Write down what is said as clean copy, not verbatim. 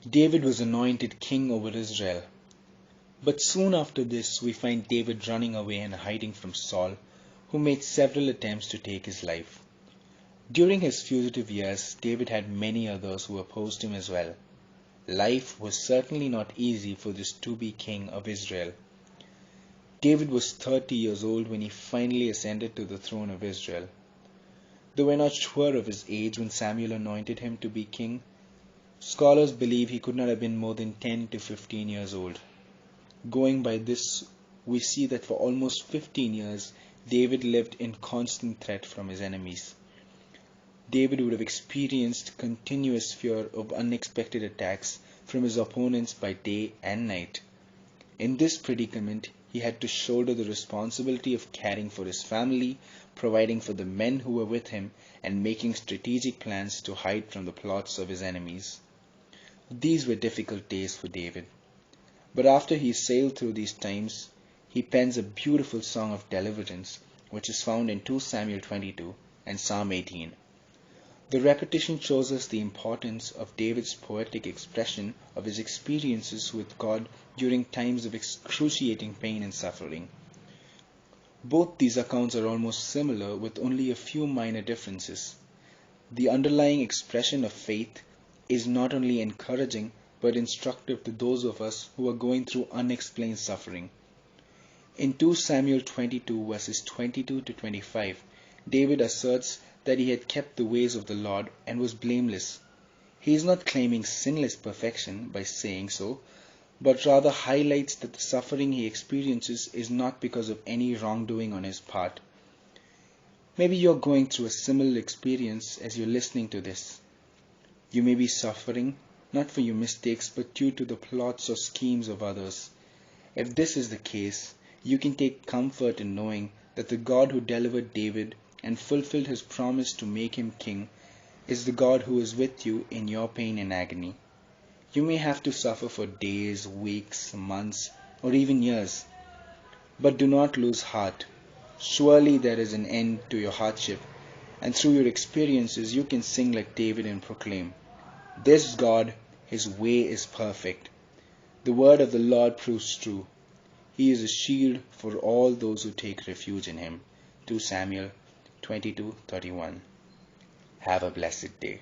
David was anointed king over Israel. But soon after this, we find David running away and hiding from Saul, who made several attempts to take his life. During his fugitive years, David had many others who opposed him as well. Life was certainly not easy for this to-be king of Israel. David was 30 years old when he finally ascended to the throne of Israel. Though we're not sure of his age when Samuel anointed him to be king, scholars believe he could not have been more than 10 to 15 years old. Going by this, we see that for almost 15 years, David lived in constant threat from his enemies. David would have experienced continuous fear of unexpected attacks from his opponents by day and night. In this predicament, he had to shoulder the responsibility of caring for his family, providing for the men who were with him, and making strategic plans to hide from the plots of his enemies. These were difficult days for David. But after he sailed through these times, he pens a beautiful song of deliverance, which is found in 2 Samuel 22 and Psalm 18. The repetition shows us the importance of David's poetic expression of his experiences with God during times of excruciating pain and suffering. Both these accounts are almost similar with only a few minor differences. The underlying expression of faith is not only encouraging but instructive to those of us who are going through unexplained suffering. In 2 Samuel 22 verses 22 to 25, David asserts that he had kept the ways of the Lord and was blameless. He is not claiming sinless perfection by saying so, but rather highlights that the suffering he experiences is not because of any wrongdoing on his part. Maybe you're going through a similar experience as you're listening to this. You may be suffering, not for your mistakes, but due to the plots or schemes of others. If this is the case, you can take comfort in knowing that the God who delivered David and fulfilled his promise to make him king is the God who is with you in your pain and agony. You may have to suffer for days, weeks, months, or even years. But do not lose heart. Surely there is an end to your hardship, and through your experiences you can sing like David and proclaim, "This God, his way is perfect. The word of the Lord proves true. He is a shield for all those who take refuge in him." 2 Samuel 22:31. Have a blessed day.